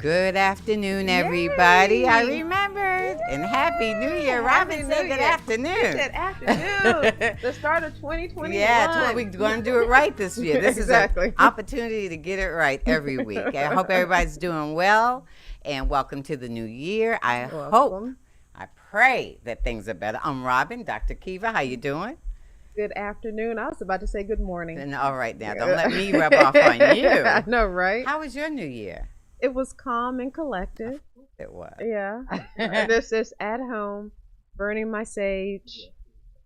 Good afternoon, everybody. Yay. I remembered. And Happy New Year. Robin said good afternoon. She said afternoon. The start of 2021. Yeah, we're going to do it right this year. This Exactly. is an opportunity to get it right every week. I hope everybody's doing well. And welcome to the new year. I pray that things are better. I'm Robin, Dr. Kiva. How you doing? Good afternoon. I was about to say good morning. And all right, now, don't let me rub off on you. I know, right? How was your new year? It was calm and collected. It was. Yeah. Just at home, burning my sage.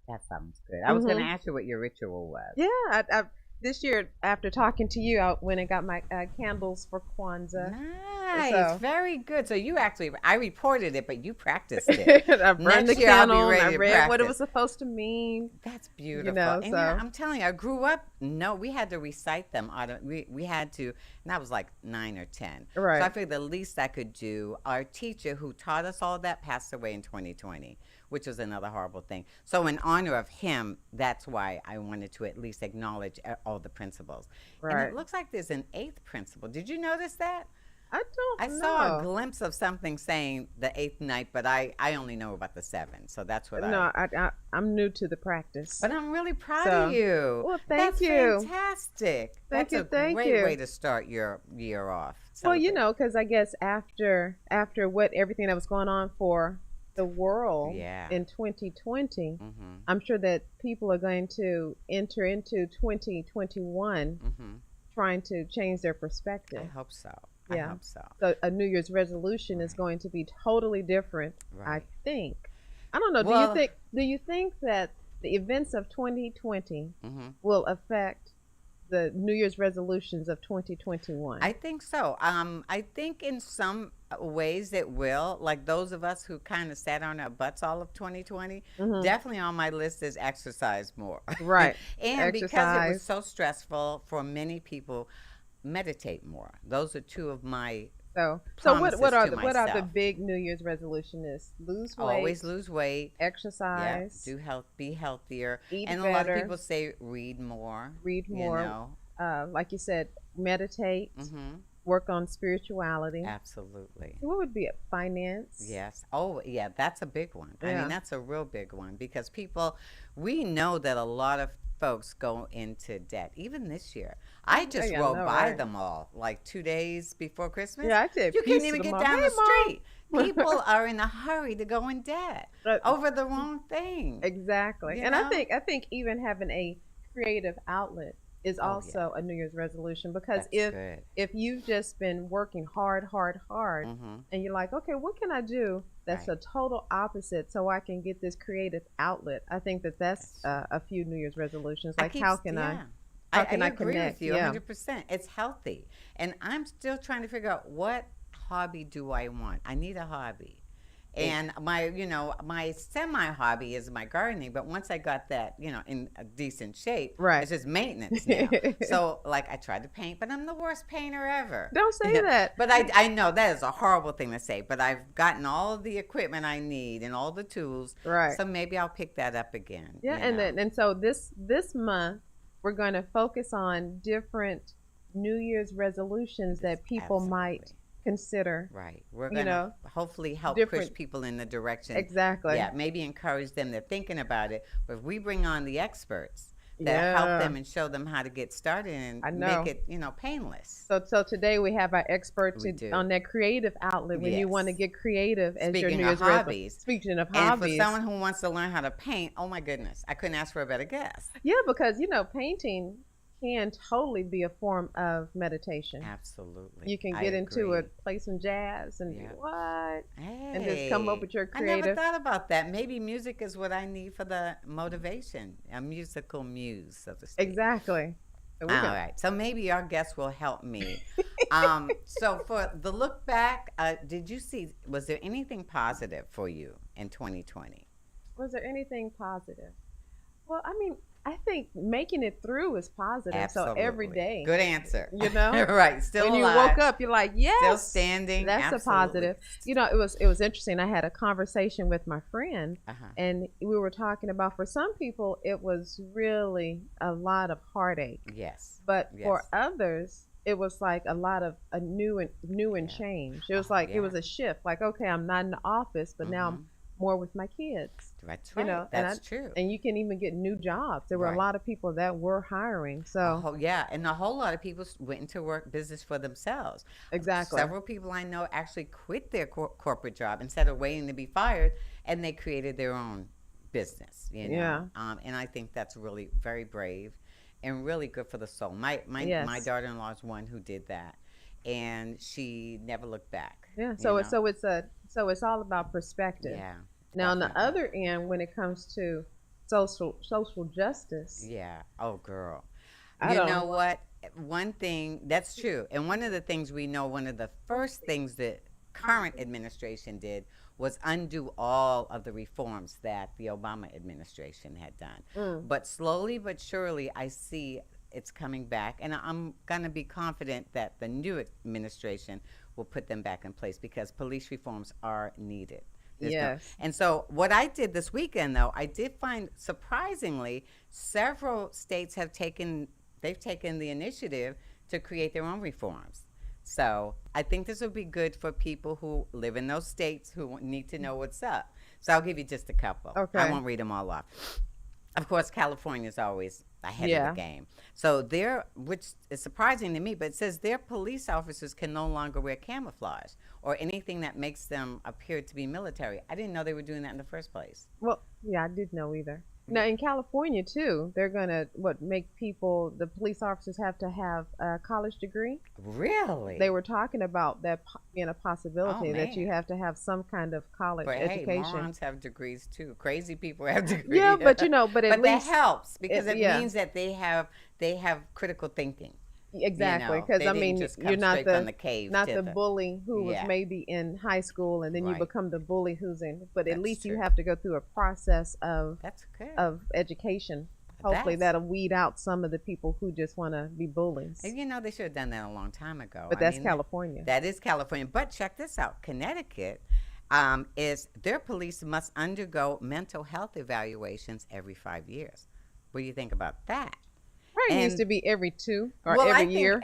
That sounds good. I was going to ask you what your ritual was. Yeah. I this year, after talking to you, I went and got my candles for Kwanzaa. Nice. So. Very good. So you actually, I reported it, but you practiced it. I burned the candle. I read what it was supposed to mean. That's beautiful. You know, and I'm telling you, I grew up, we had to recite them. We had to, and I was like 9 or 10. Right. So I figured the least I could do, our teacher who taught us all that passed away in 2020, which was another horrible thing. So in honor of him, that's why I wanted to at least acknowledge all the principles. Right. And it looks like there's an 8th principle. Did you notice that? I saw a glimpse of something saying the 8th night, but I only know about the 7. So that's what I'm new to the practice. But I'm really proud of you. Well, thank you. That's fantastic. Thank you. That's a great way to start your year off. Well, you know, because I guess after what everything that was going on for the world in 2020, I'm sure that people are going to enter into 2021 trying to change their perspective. I hope so. Yeah. I hope so. So a New Year's resolution is going to be totally different, I think. I don't know. Well, do you think that the events of 2020 will affect the New Year's resolutions of 2021? I think so. I think in some ways it will. Like those of us who kind of sat on our butts all of 2020, definitely on my list is exercise more. Right. And because it was so stressful for many people, meditate more. Those are two of my so what are the big New Year's resolution is? Lose weight. Always lose weight. Exercise. Yeah, be healthier. Eat and better. A lot of people say read more. Read more. You know. Like you said, meditate. Work on spirituality. Absolutely. What would be it? Finance? Yes. Oh, yeah, that's a big one. I mean, that's a real big one because we know that a lot of folks go into debt. Even this year, I just rode by them all like 2 days before Christmas. Yeah, I did. You can't even get down the street. People are in a hurry to go in debt over the wrong thing. Exactly. You and know? I think even having a creative outlet is also a New Year's resolution, because if you've just been working hard and you're like, okay, what can I do that's a total opposite so I can get this creative outlet? I think that's a few New Year's resolutions. Like how can I agree connect? With you 100%. It's healthy. And I'm still trying to figure out what hobby do I want. I need a hobby. And my semi-hobby is my gardening, but once I got that, in a decent shape, it's just maintenance now. So, like, I tried to paint, but I'm the worst painter ever. Don't say that. But I know that is a horrible thing to say, but I've gotten all of the equipment I need and all the tools. Right. So maybe I'll pick that up again. Yeah, and so this month, we're going to focus on different New Year's resolutions that people might consider. Right. We're going to hopefully help push people in the direction. Exactly. Yeah, maybe encourage them. They're thinking about it. But if we bring on the experts that help them and show them how to get started and make it, painless. So today we have our experts on that creative outlet when you want to get creative as your New Year's hobbies. Speaking of hobbies. And for someone who wants to learn how to paint, oh my goodness, I couldn't ask for a better guest. Yeah, because, painting can totally be a form of meditation. Absolutely. You can get into it, play some jazz, and and just come up with your creative. I never thought about that. Maybe music is what I need for the motivation, a musical muse, so to speak. Exactly. All right. So maybe our guest will help me. So for the look back, was there anything positive for you in 2020? Was there anything positive? Well, I mean, I think making it through is positive. Absolutely. So every day. Good answer. Right. Still when alive. you woke up, you're like, yes. Still standing. That's a positive. It was interesting. I had a conversation with my friend, and we were talking about, for some people, it was really a lot of heartache. Yes. But for others, it was like a lot of a new and Yeah. change. It Oh, was like it yeah. was a shift. Like, okay, I'm not in the office, but now I'm Mm-hmm. more with my kids. That's You right. know, and I That's true. and you can even get new jobs. There were a Right. lot of people that were hiring. A So whole yeah, and a whole lot of people went into work business for themselves. exactly. Several people I know actually quit their corporate job instead of waiting to be fired, and they created their own business. Yeah. And I think that's really very brave, and really good for the soul. My Yes. daughter-in-law is one who did that, and she never looked back. Yeah. You So know. it's all about perspective. Yeah, Now, on the definitely. other end, when it comes to social justice, Yeah. Oh, girl. I You don't. know what? One thing that's true, and one of the things we know, one of the first things that current administration did was undo all of the reforms that the Obama administration had done. Mm, But slowly but surely, I see it's coming back, and I'm going to be confident that the new administration will put them back in place because police reforms are needed. There's no, yes. and so what I did this weekend, though, I did find surprisingly several states have taken they've taken the initiative to create their own reforms. So I think this will be good for people who live in those states who need to know what's up. So I'll give you just a couple. I Okay. won't read them all off. Of course, California is always ahead of the Yeah. game. So which is surprising to me, but it says their police officers can no longer wear camouflage or anything that makes them appear to be military. I didn't know they were doing that in the first place. Well, yeah, I didn't know either. Now in California too, they're gonna make people the police officers have to have a college degree. They Really? were talking about that being a Oh possibility that you man. have to have some kind of college But hey, education. morons have degrees too. Crazy people have Yeah, degrees. but but at But that least helps because it yeah, means that they have critical thinking. exactly. Because They I didn't mean, just you're come not straight from the the cave not to the the bully who was yeah. maybe in high school and then you Right. become the bully who's in. But at That's least you true. have to go through a process That's good. of education. Hopefully That's that'll weed out some of the people who just want to be bullies. and they should have done that a long time ago. But I that's mean California. that is California. But check this out. Connecticut is their police must undergo mental health evaluations every 5 years. What do you think about that? Probably needs And to be every 2 or well, I every think year.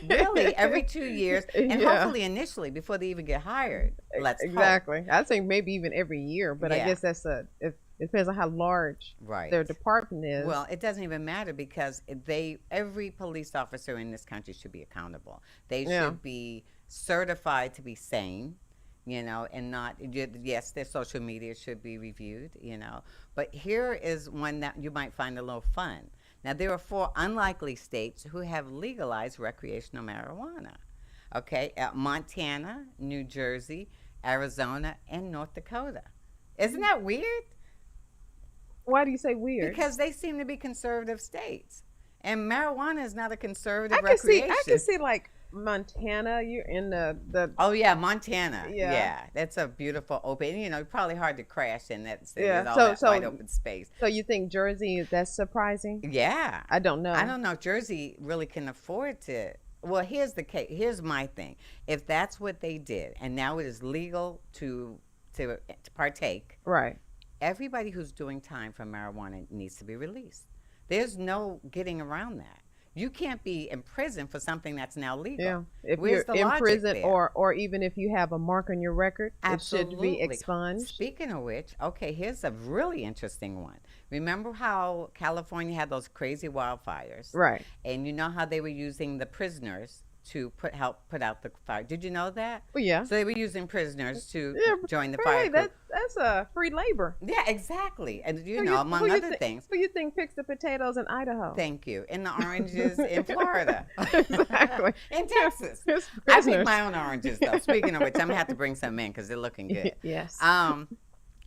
really every 2 years, and Yeah, hopefully initially before they even get hired. Let's hope. exactly. I think maybe even every year, but I Yeah, guess it depends on how large right. their department is. Well, it doesn't even matter because every police officer in this country should be accountable. They Yeah. should be certified to be sane, and not yes, their social media should be reviewed. But here is one that you might find a little fun. Now, there are 4 unlikely states who have legalized recreational marijuana. Okay, Montana, New Jersey, Arizona, and North Dakota. Isn't that weird? Why do you say weird? Because they seem to be conservative states. And marijuana is not a conservative I can recreation. see like Montana. You're in the Oh yeah, Montana. yeah, Yeah, that's a beautiful open. Probably hard to crash in that yeah. with all So that wide open space. so you think Jersey is that's surprising? Yeah, I don't I know. don't know if Jersey really can afford to. Well, here's the case. Here's my thing. If that's what they did, and now it is legal to partake, Right. everybody who's doing time for marijuana needs to be released. There's no getting around that. You can't be in prison for something that's now legal. Yeah. If Where's you're the in logic prison there? or even if you have a mark on your record, it should be Absolutely. expunged. Speaking of which, okay, here's a really interesting one. Remember how California had those crazy wildfires? Right. And you know how they were using the prisoners to help put out the fire. Did you know that? Well, yeah. So they were using prisoners to Yeah, join the fire right. crew. That's a free labor. Yeah, exactly. And Who among other things. who you think picks the potatoes in Idaho? Thank you. And the oranges in Florida. Exactly. In Texas. It's I pick prisoners. my own oranges, though. Speaking of which, I'm going to have to bring some in because they're looking good. Yes.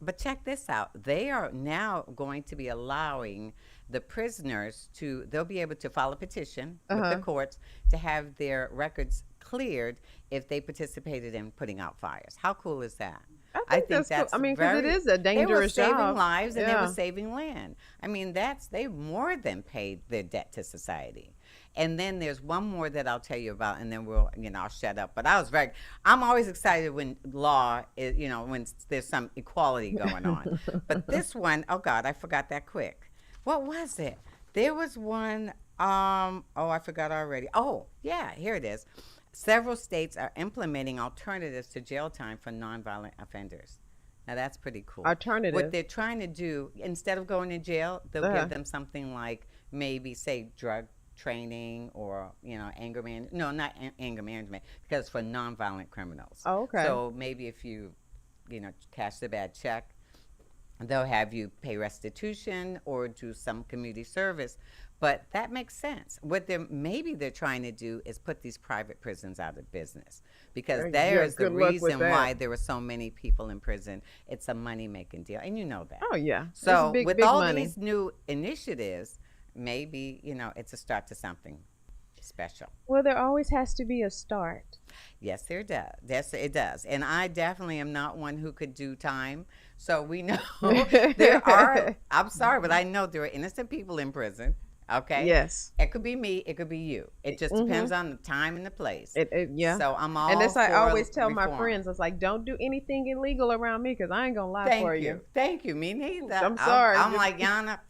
But check this out. They are now going to be allowing the prisoners they'll be able to file a petition with the Uh-huh. courts to have their records cleared if they participated in putting out fires. How cool is that? I think that's cool. I mean, because it is a They were dangerous saving job. lives and they Yeah. were saving land. I mean, they more than paid their debt to society. And then there's one more that I'll tell you about, and then I'll shut up. But I'm always excited when law is, when there's some equality going on. But this one, oh God, I forgot that quick. What was it? There was one. Oh, I forgot already. Oh, yeah, here it is. Several states are implementing alternatives to jail time for nonviolent offenders. Now that's pretty cool. What Alternative. they're trying to do, instead of going to jail, they'll give them something like maybe say drug training or anger man. No, not anger management, because for nonviolent criminals. Oh, okay. So maybe if you cash the bad check, they'll have you pay restitution or do some community service. But that makes sense. What they're trying to do is put these private prisons out of business, because there's the reason why there were so many people in prison. It's a money-making deal, and you know that. Oh, yeah. So big, with big all money. these new initiatives, maybe, it's a start to something special. Well, there always has to be a start. Yes, there does. Yes, it does. And I definitely am not one who could do time. So we know there are, I'm sorry, but I know there are innocent people in prison. Okay. Yes. It could be me. It could be you. It just depends on the time and the place. Yeah. So I'm all and that's I always tell reform. my friends. It's like, don't do anything illegal around me, because I ain't gonna lie for you. Thank you. Me neither. I'm sorry. I'm like, Yana.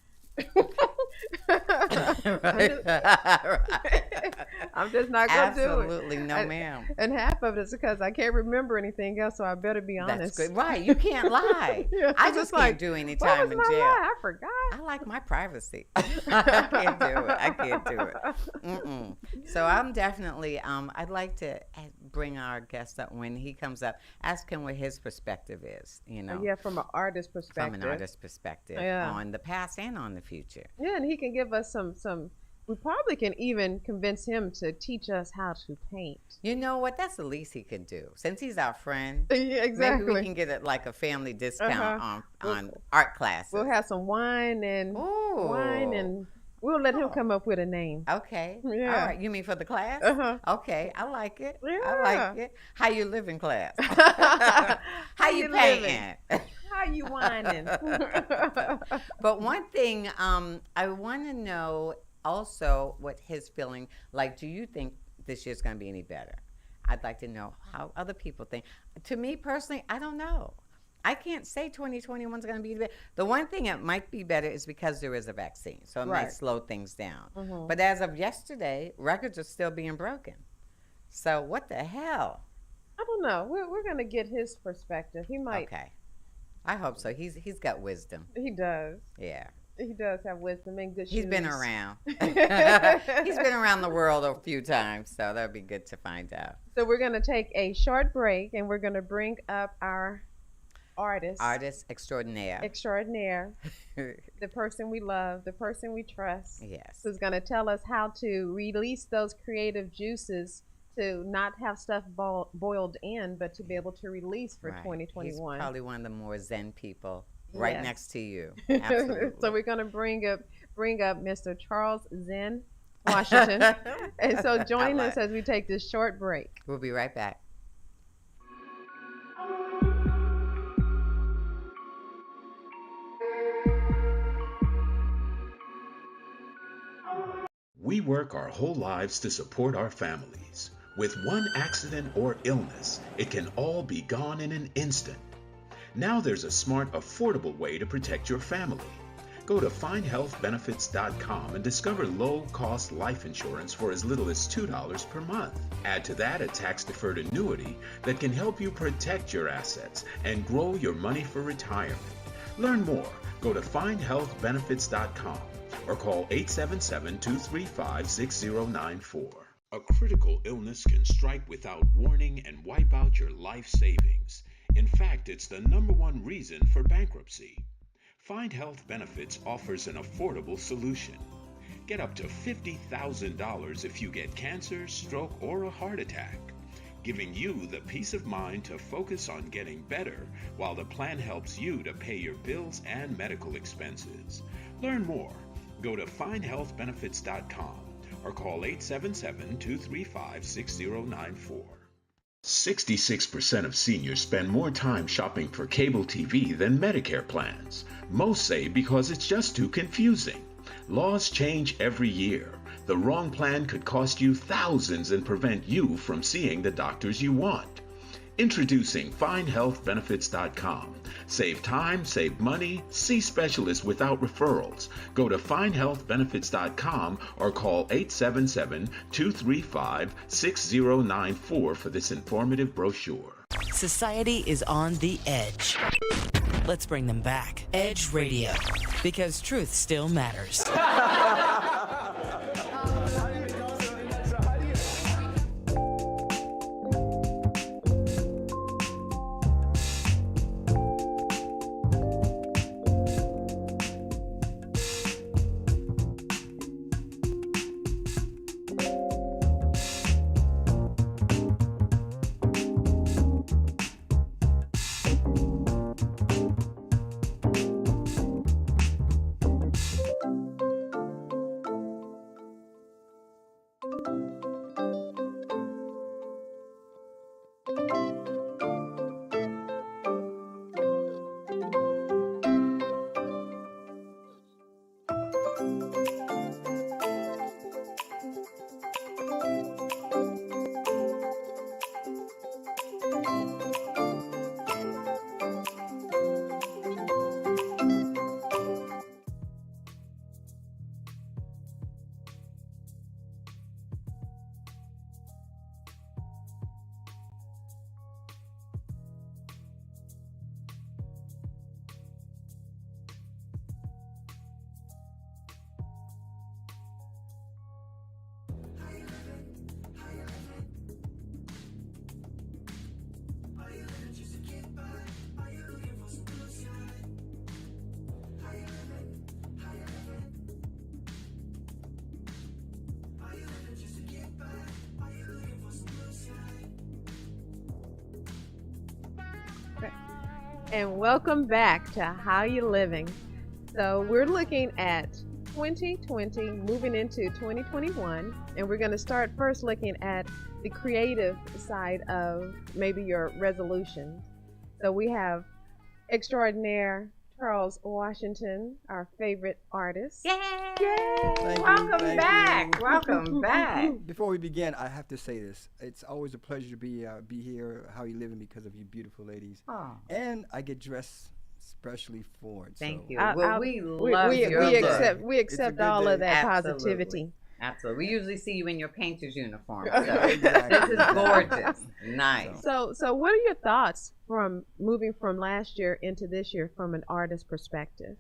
I'm just not gonna do it. Absolutely, no, ma'am. And half of it is because I can't remember anything else, so I better be honest. That's good. Right, you can't lie. Yeah, I just can't do any time in jail. I forgot. I like my privacy. I can't do it. I can't do it. Mm-mm. So I'm definitely. I'd like to bring our guest up when he comes up. Ask him what his perspective is. Yeah, from an artist perspective. From an artist perspective on the past and on the future. Yeah, and he can give us some. We probably can even convince him to teach us how to paint. You know what? That's the least he can do. Since he's our friend, yeah, exactly. Maybe we can get a family discount on art classes. We'll have some wine and we'll let him come up with a name. Okay. Yeah. All right. You mean for the class? Okay. I like it. Yeah. I like it. How you living class? How you painting? How you whining? But one thing I want to know also what his feeling like. Do you think this year's going to be any better? I'd like to know how other people think. To me personally, I don't know. I can't say 2021 is going to be better. The one thing it might be better is because there is a vaccine, so it might slow things down. But as of yesterday, records are still being broken. So what the hell? I don't know. We're going to get his perspective. He might. Okay. I hope so. He's got wisdom. He does. Yeah. He does have wisdom and good shoes. He's been around. He's been around the world a few times, so that'd be good to find out. So we're going to take a short break, and we're going to bring up our artist extraordinaire, the person we love, the person we trust. Yes. Who's going to tell us how to release those creative juices to not have stuff boiled in, but to be able to release for 2021. He's probably one of the more zen people right next to you. Absolutely. So we're going to bring up Mr. Charles Zen Washington. And so join us as we take this short break. We'll be right back. We work our whole lives to support our families. With one accident or illness, it can all be gone in an instant. Now there's a smart, affordable way to protect your family. Go to findhealthbenefits.com and discover low-cost life insurance for as little as $2 per month. Add to that a tax-deferred annuity that can help you protect your assets and grow your money for retirement. Learn more. Go to findhealthbenefits.com or call 877-235-6094. A critical illness can strike without warning and wipe out your life savings. In fact, it's the #1 reason for bankruptcy. Find Health Benefits offers an affordable solution. Get up to $50,000 if you get cancer, stroke, or a heart attack, giving you the peace of mind to focus on getting better while the plan helps you to pay your bills and medical expenses. Learn more. Go to findhealthbenefits.com or call 877-235-6094. 66% of seniors spend more time shopping for cable TV than Medicare plans. Most say because it's just too confusing. Laws change every year. The wrong plan could cost you thousands and prevent you from seeing the doctors you want. Introducing FindHealthBenefits.com, Save time, save money, see specialists without referrals. Go to findhealthbenefits.com or call 877-235-6094 for this informative brochure. Society is on the edge. Let's bring them back. Edge Radio, because truth still matters. And welcome back to How You Living. So we're looking at 2020 moving into 2021, and we're going to start first looking at the creative side of maybe your resolutions. So we have extraordinaire Charles Washington, our favorite artist. Yay! Yay! Welcome back. Welcome back. Before we begin, I have to say this. It's always a pleasure to be here, How You Living, because of you beautiful ladies. Oh. And I get dressed especially for it. Thank so. you. Well, we love your look. We accept all of that positivity. Absolutely. We usually see you in your painter's uniform. So this is gorgeous. Nice. So what are your thoughts from moving from last year into this year from an artist perspective?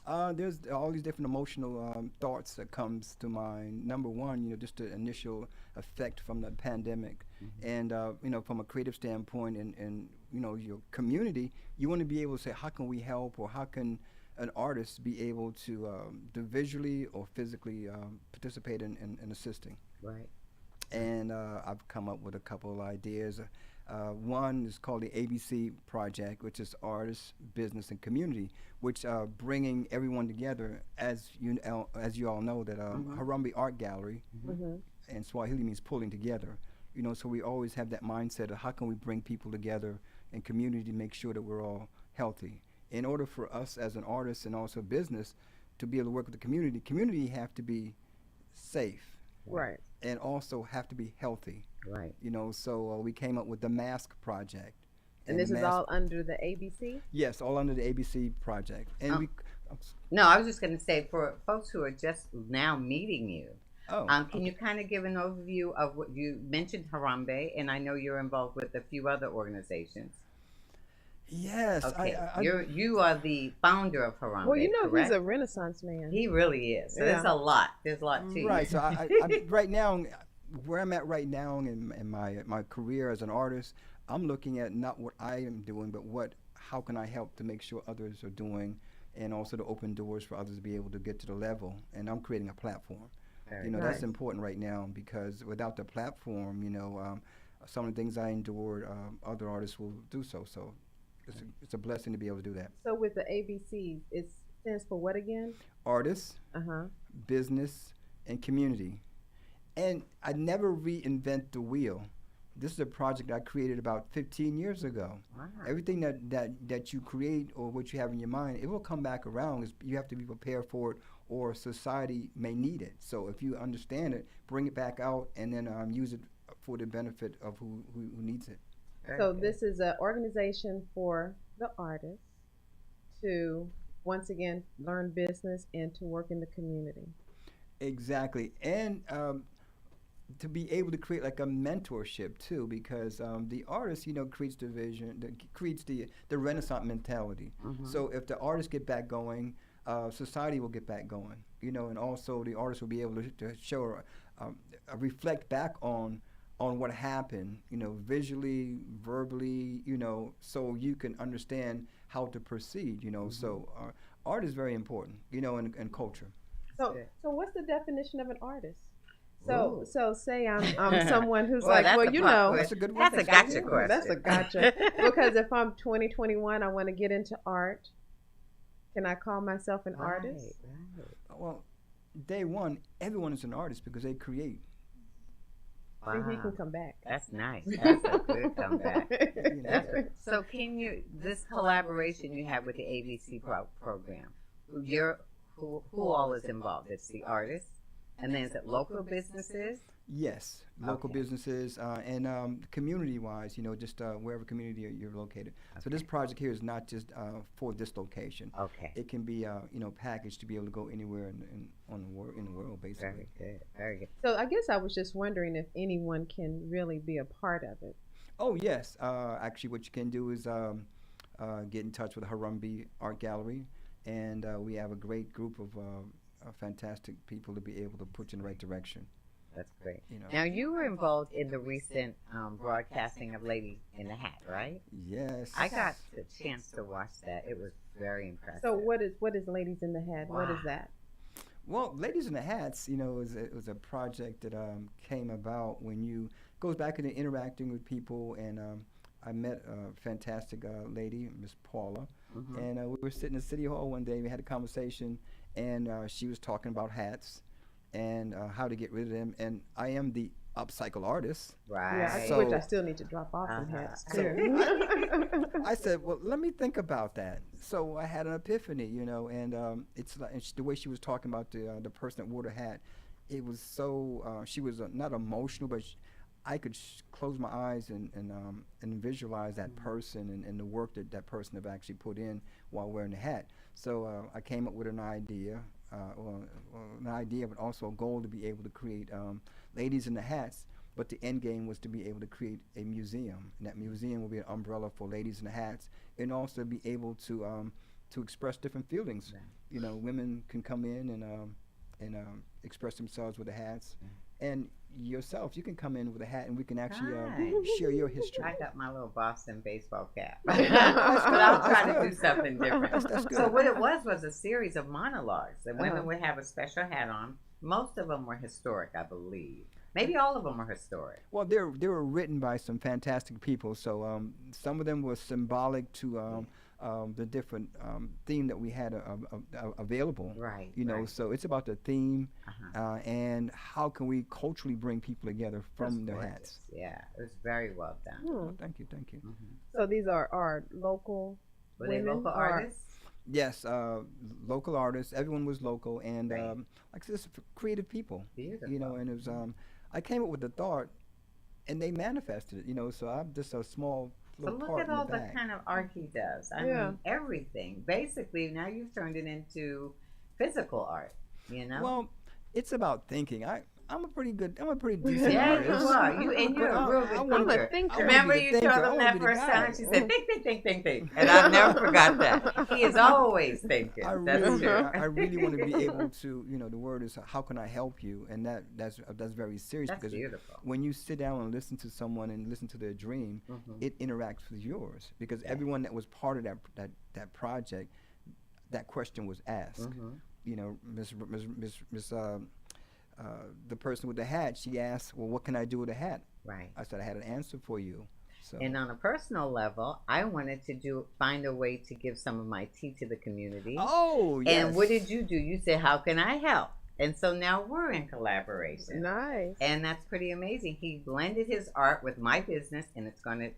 There's all these different emotional thoughts that comes to mind. Number one, just the initial effect from the pandemic. Mm-hmm. And, from a creative standpoint and your community, you want to be able to say, how can we help, or how can an artist be able to visually or physically participate in assisting. Right. And I've come up with a couple of ideas. One is called the ABC Project, which is artists, business, and community, which bringing everyone together. As you all know, that Harambee Art Gallery, and Swahili means pulling together. So we always have that mindset of how can we bring people together in community to make sure that we're all healthy. In order for us as an artist and also business to be able to work with the community have to be safe. Right. And also have to be healthy. Right. So we came up with the Mask Project. And this is all under the ABC? Yes, all under the ABC Project. And No, I was just going to say, for folks who are just now meeting you, can you kind of give an overview of what you mentioned, Harambee, and I know you're involved with a few other organizations. Yes. Okay. You are the founder of Harambee. Well, correct? he's a Renaissance man. He really is. So there's a lot. There's a lot to you. Right. So I right now, where I'm at right now in my career as an artist, I'm looking at not what I am doing, but how can I help to make sure others are doing, and also to open doors for others to be able to get to the level. And I'm creating a platform. That's important right now, because without the platform, some of the things I endured, other artists will do so. So it's a blessing to be able to do that. So with the ABCs, it stands for what again? Artists, business, and community. And I never reinvent the wheel. This is a project I created about 15 years ago. Wow. Everything that you create or what you have in your mind, it will come back around. You have to be prepared for it, or society may need it. So if you understand it, bring it back out, and then use it for the benefit of who needs it. So this is an organization for the artists, to once again learn business and to work in the community. Exactly. And to be able to create like a mentorship too, because the artist, creates the vision, creates the Renaissance mentality. So if the artists get back going, society will get back going. And also the artist will be able to show, reflect back on what happened, visually, verbally, so you can understand how to proceed. So art is very important, in culture. So what's the definition of an artist? Ooh. So say I'm someone who's Well, like, that's well, a That's a good one. That's a gotcha question. that's a gotcha. Because if I'm 2021, I want to get into art. Can I call myself an artist? Right. Well, day one, everyone is an artist because they create. See, he can come back. That's nice. That's a good comeback. You know. So can you, this collaboration you have with the ABC program, who all is involved? It's the artists, and then is it local businesses? Yes, local Okay. businesses and community-wise, just wherever community you're located. So this project here is not just for this location. Okay. It can be, packaged to be able to go anywhere in the world, basically. Very good. Very good. So I guess I was just wondering if anyone can really be a part of it. Oh yes, actually, what you can do is get in touch with the Harambee Art Gallery, and we have a great group of fantastic people to be able to put you in the right direction. That's great. You know. Now, you were involved in the recent broadcasting of Lady in the Hat, right? Yes. I got the chance to watch that. It was very impressive. So what is Ladies in the Hat? What is Wow. that? Well, Ladies in the Hats, it was a project that came about when you goes back into interacting with people, and I met a fantastic lady, Miss Paula, and we were sitting in City Hall one day. We had a conversation, and she was talking about hats and how to get rid of them. And I am the upcycle artist. Right. Yeah, So- which I still need to drop off some hats So- too. I said, well, let me think about that. So I had an epiphany, and it's like the way she was talking about the person that wore the hat. It was so she was not emotional, but I could close my eyes and visualize that person and the work that person have actually put in while wearing the hat. So I came up with an idea, but also a goal to be able to create Ladies in the Hats. But the end game was to be able to create a museum, and that museum will be an umbrella for Ladies in the Hats, and also be able to express different feelings. Right. Women can come in and express themselves with the hats, and yourself, you can come in with a hat, and we can actually Nice. share your history. I got my little Boston baseball cap. But I'll try to do something different. That's good. So what it was a series of monologues. The women would have a special hat on. Most of them were historic, I believe. Maybe all of them were historic. Well, they were written by some fantastic people. So some of them were symbolic to the different theme that we had available. Right. Right. So it's about the theme Uh-huh. and how can we culturally bring people together from That's their gorgeous. hats. Yeah, it was very well done. Oh, thank you. So these are local Were they women local or- artists? Yes, local artists. Everyone was local, and Right. like I said, it's creative people. Beautiful. And it was. I came up with the thought, and they manifested it. So I'm just a small So little look part at in all the the bag. kind of art he does. I Yeah. mean, everything. Basically, now you've turned it into physical art. Well, it's about thinking. I'm a pretty decent Yeah, artist. you are. You're a real good wanna thinker. a thinker. I wanna Remember be the you thinker. told I him wanna that be the first guy. time? She said, think. And I never forgot that. He is always thinking. I That's really, true. I really want to be able to, the word is, how can I help you? And that's very serious That's because beautiful. when you sit down and listen to someone and listen to their dream, it interacts with yours because everyone that was part of that project, that question was asked. The person with the hat, she asked, well, what can I do with a hat? Right. I said, I had an answer for you. So And on a personal level, I wanted to find a way to give some of my tea to the community. oh, yes. And what did you do? You said, how can I help? And so now we're in collaboration. Nice. And that's pretty amazing. He blended his art with my business, and it's going to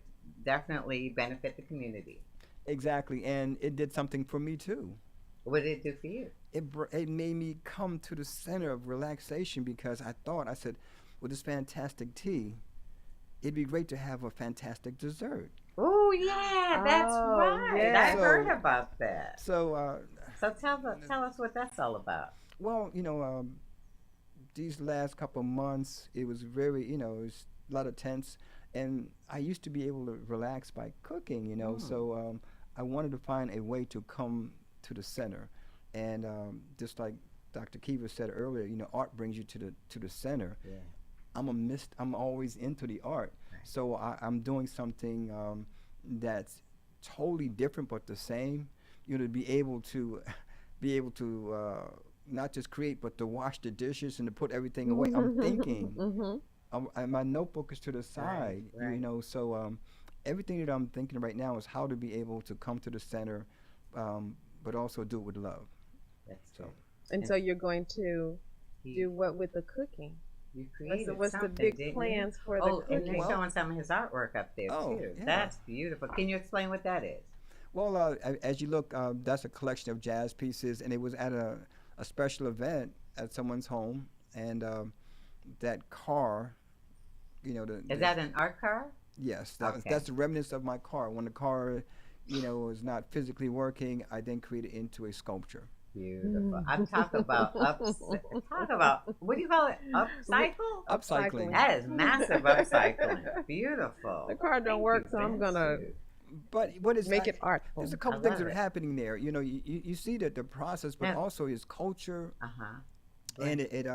definitely benefit the community. Exactly, and it did something for me too. What did it do for you? It made me come to the center of relaxation because I said, with this fantastic tea, it'd be great to have a fantastic dessert. Oh yeah, that's Oh, right. yeah. I heard about that. So, So tell us what that's all about. well, these last couple of months, it was very, it was a lot of tense, and I used to be able to relax by cooking, So I wanted to find a way to come to the center, and just like Dr. Kiva said earlier, art brings you to the center. Yeah. I'm always into the art, Right. so I'm doing something that's totally different but the same. To be able to not just create, but to wash the dishes and to put everything away. I'm thinking. And my notebook is to the side, right. So everything that I'm thinking right now is how to be able to come to the center, but also do it with love. That's So. good. And so you're going to do what with the cooking? You created What's the something, big didn't plans you? for the and cooking? you're showing some of his artwork up there too. Yeah. That's beautiful. Can you explain what that is? Well, as you look, that's a collection of jazz pieces, and it was at a special event at someone's home, and that car, Is that an art car? Yes, Okay. that's the remnants of my car. When the car, is not physically working, I then create it into a sculpture. Beautiful. I'm talking about what do you call it? Upcycle? Upcycling. That is massive upcycling. Beautiful. The car don't Thank work, you, so I'm gonna Vince. But what is make it artful. There's a couple I things love that are it. happening there. You see that the process, but Yeah. also his culture. Uh-huh. And it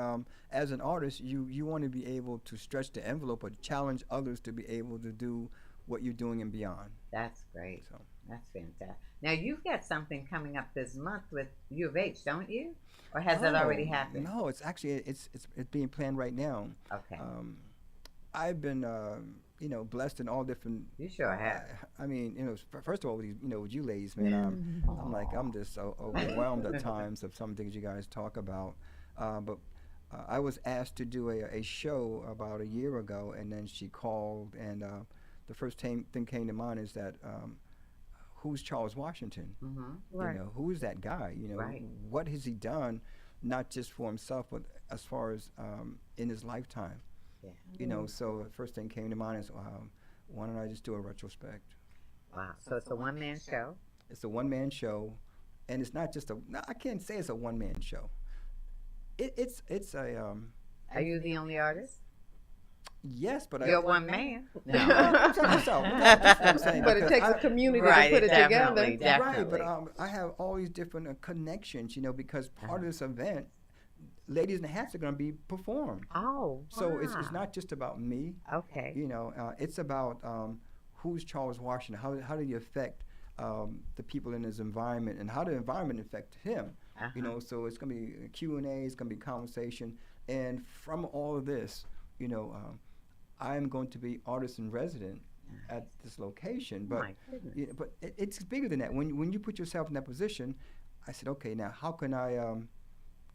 as an artist, you want to be able to stretch the envelope, but challenge others to be able to do what you're doing and beyond. That's great. So. That's fantastic. Now you've got something coming up this month with U of H, don't you? Or has that already happened? No, it's actually it's being planned right now. Okay. I've been blessed in all different. You sure have. I mean, first of all, with with you ladies, man, I'm just so overwhelmed at times of some things you guys talk about. But I was asked to do a show about a year ago, and then she called, and the first thing came to mind is that. Who's Charles Washington? Mm-hmm. Right. Who is that guy? Right. What has he done, not just for himself, but as far as in his lifetime? Yeah. So the first thing came to mind is, why don't I just do a retrospect? Wow. So it's a one-man show. It's a one-man show, and it's not just I can't say it's a one-man show. It's a. Are you the only artist? Yes, but You're one man. No. That's what I'm saying, But it because takes a community to put it together. Definitely. Right, but I have all these different connections, because part of this event, Ladies in the Hats are going to be performed. Oh. So it's wow. not just about me. Okay. It's about who's Charles Washington. How did he affect the people in his environment, and how did the environment affect him? Uh-huh. So it's going to be Q&A, it's going to be conversation, and from all of this, I'm going to be artist in resident at this location, but My goodness. but it's bigger than that. When you put yourself in that position, I said, okay, now how can I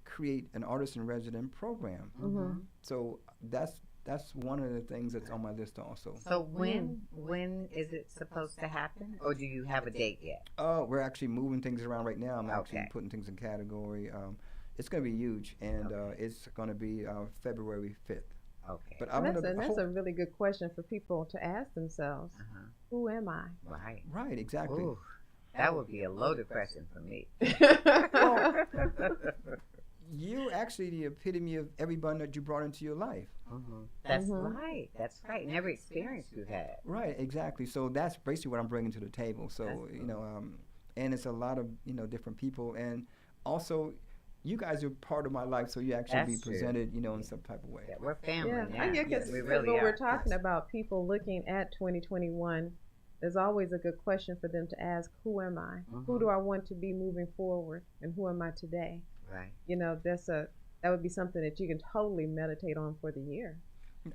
create an artist in resident program? Mm-hmm. So that's one of the things that's on my list also. So when is it supposed to happen, or do you have a date yet? We're actually moving things around right now. I'm actually Okay. putting things in category. It's going to be huge, and it's going to be February 5th. Okay. But And that's a really good question for people to ask themselves. Uh-huh. Who am I? Right. Right, exactly. Ooh, that would be a loaded question for me. You're actually the epitome of everyone that you brought into your life. Mm-hmm. That's right. That's right. And every experience you've had. Right, exactly. So that's basically what I'm bringing to the table. So and it's a lot of different people, and also you guys are part of my life, so you actually That's be true. presented, in some type of way. Yeah, we're family Yeah, now. I get Yes. We when really we're are. talking about people looking at 2021, there's always a good question for them to ask, who am I? Who Mhm. do I want to be moving forward, and who am I today? Right. That would be something that you can totally meditate on for the year.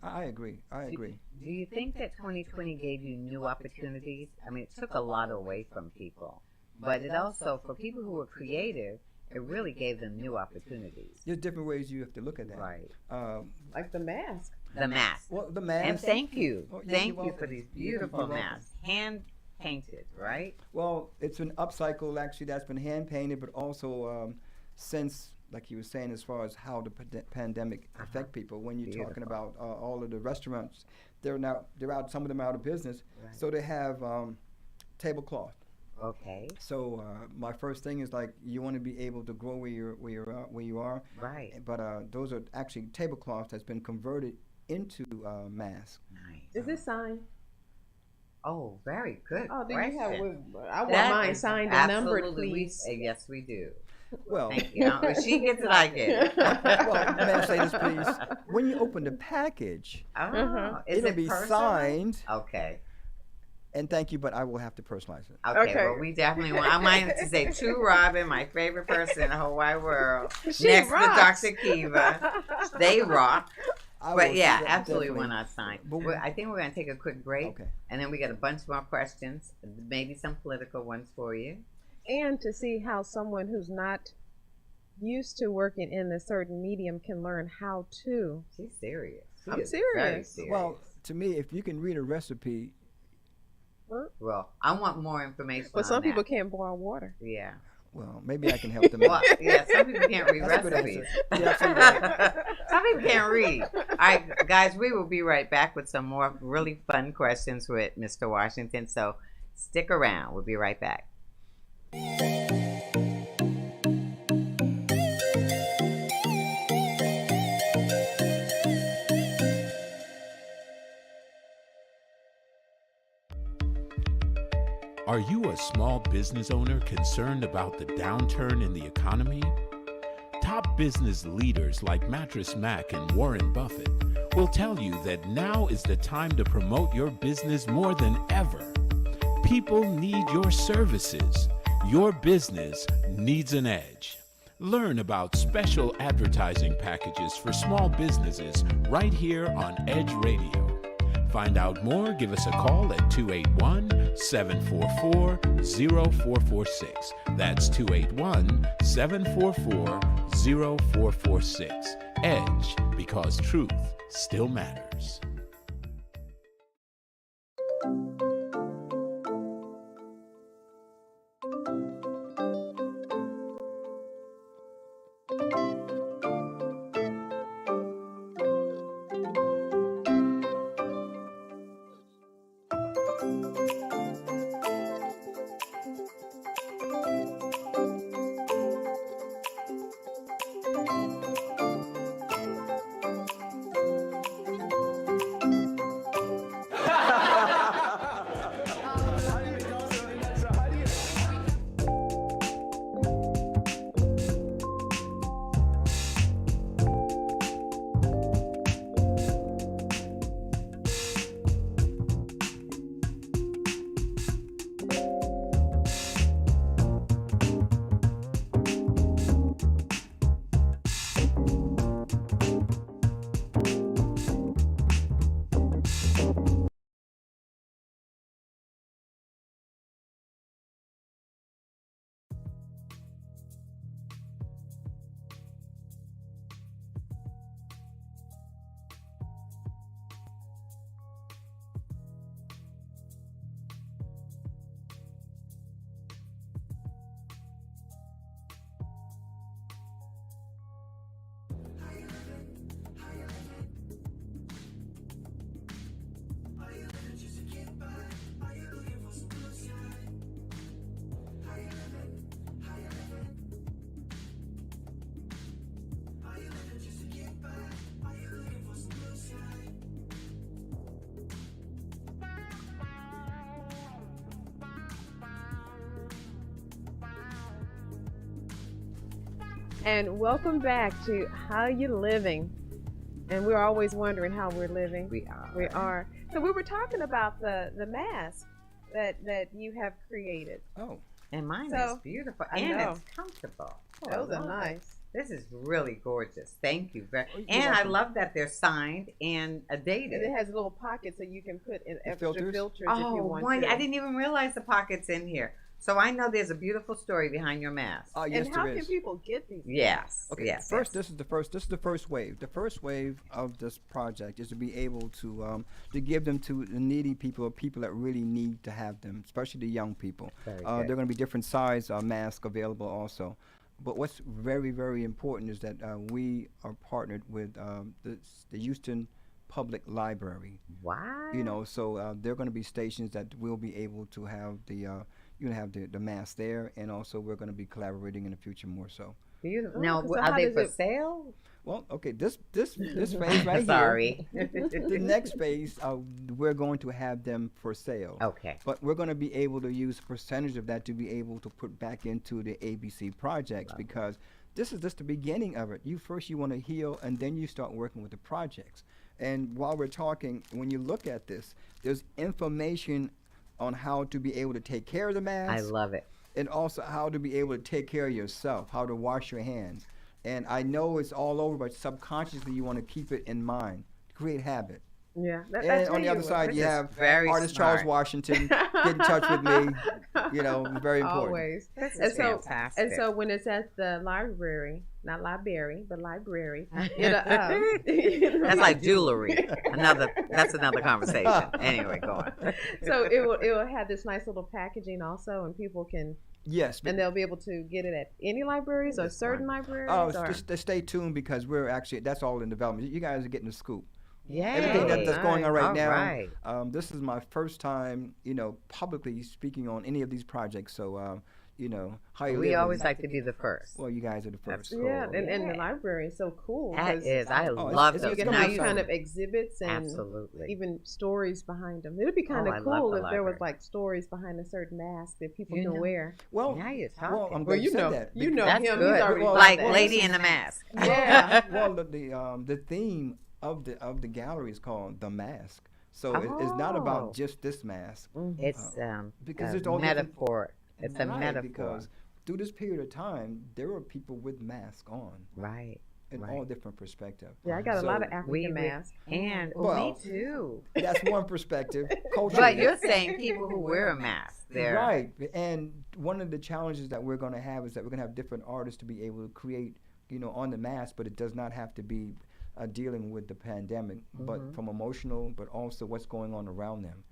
I agree. Do you think that 2020 gave you new opportunities? I mean, it took a lot away from people, but it also, for people who were creative, it really gave them new opportunities. There's different ways you have to look at that. Right. Like the mask. The mask. Well, the And mask. thank you. Oh, Thank you're you for welcome. these beautiful You're welcome. masks. Hand painted, right? Well, it's been upcycled. Actually, that's been hand painted, but also since, like you were saying, as far as how the pandemic affect people, when you're talking about all of the restaurants, they're out. Some of them are out of business, so they have tablecloth. Okay. So my first thing is like you want to be able to grow where you are. Right. But those are actually tablecloths that's been converted into masks. Nice. Is this signed? Oh, very good. Oh, do question. you have? I want That mine is signed and numbered, absolutely- please. Yes, we do. Well, Thank you. If she gets it, I get it. well, may I say this, please? When you open the package, Oh, is it'll it be personal? signed. Okay. And thank you, but I will have to personalize it. Okay, Okay. well, we definitely want. I might to say to Robin, my favorite person in the whole wide world, She next rocks. to Dr. Kiva. They rock. I But will yeah, definitely- absolutely want to sign. But- I think we're going to take a quick break, Okay. and then we got a bunch more questions, maybe some political ones for you. And to see how someone who's not used to working in a certain medium can learn how to. She's serious. She I'm is very serious. Well, to me, if you can read a recipe, Well, I want more information. But some on people that. can't boil water. Yeah. well, maybe I can help them Well, out. yeah, some people can't read That's a good recipes. answer. You're absolutely right. Some people can't read. All right, guys, we will be right back with some more really fun questions with Mr. Washington. So stick around. We'll be right back. Are you a small business owner concerned about the downturn in the economy? Top business leaders like Mattress Mac and Warren Buffett will tell you that now is the time to promote your business more than ever. People need your services. Your business needs an edge. Learn about special advertising packages for small businesses right here on Edge Radio. Find out more, give us a call at 281-744-0446. That's 281-744-0446. Edge, because truth still matters. And welcome back to How You Living. And we're always wondering how we're living. We are. We are. So we were talking about the mask that you have created. Oh, And mine So, is beautiful. I And know. it's comfortable. Oh, Those I are love it. nice. This is really gorgeous. Thank you very You're And I welcome. love that they're signed and dated. And it has a little pocket so you can put in The extra filters? filters if Oh, you want boy, to. I didn't even realize the pocket's in here. So I know there's a beautiful story behind your mask. yes, And how there can is. people get these? Yes. Okay, Yes. first, yes. this is the first wave. The first wave of this project is to be able to give them to the needy people or people that really need to have them, especially the young people. Very There are good. going to be different size masks available also. But what's very, very important is that we are partnered with the Houston Public Library. Wow. You know, so there are going to be stations that we'll be able to have the mass there, and also we're going to be collaborating in the future more so. Beautiful. Now, so are how they does for it- sale? Well, okay, this phase right Sorry. here. The next phase, we're going to have them for sale. Okay. But we're going to be able to use a percentage of that to be able to put back into the ABC projects because this is just the beginning of it. You want to heal, and then you start working with the projects. And while we're talking, when you look at this, there's information on how to be able to take care of the mask. I love it. And also how to be able to take care of yourself, how to wash your hands. And I know it's all over, but subconsciously you want to keep it in mind. Create habit. Yeah. And on the other side, you have very artist smart. Charles Washington. Get in touch with me. You know, very important. Always. This And is so, fantastic. and so when it's at the library, not library, but library, it'll, That's like jewelry. That's another conversation. Anyway, go on. so it will have this nice little packaging also, and people can, Yes. and they'll be able to get it at any libraries or certain libraries. Oh, or? just stay tuned because that's all in development. You guys are getting the scoop. Yay. Everything that's going on right All now. right. This is my first time, publicly speaking on any of these projects. So, how you We live always is- like to be the first. Well, you guys are the first. That's Yeah, cool. and the library is so cool. That 'cause is. I it's- love it's those. you can gonna Now have be you kind of exhibits and absolutely. even stories behind them. It would be kind Oh, I of love cool the if there was library. like stories behind a certain mask that people You can know. wear. Well, Now you're well, talking. I'm Well, glad you said know, that. you know That's him. good. He's already Well, done Like that. Lady in the Mask. Yeah. Well, the theme of the gallery is called The Mask. So it's not Oh. about just this mask. It's Because a it's all different- metaphor. It's a Right, metaphor. because through this period of time, there were people with masks on Right. in Right. all different perspectives. Yeah, I got a lot of So African masks. And Well, me too. That's one perspective. Culturally. But you're saying people who wear a mask. They're Right. And one of the challenges that we're going to have is that we're going to have different artists to be able to create, on the mask, but it does not have to be dealing with the pandemic, but from emotional, but also what's going on around them.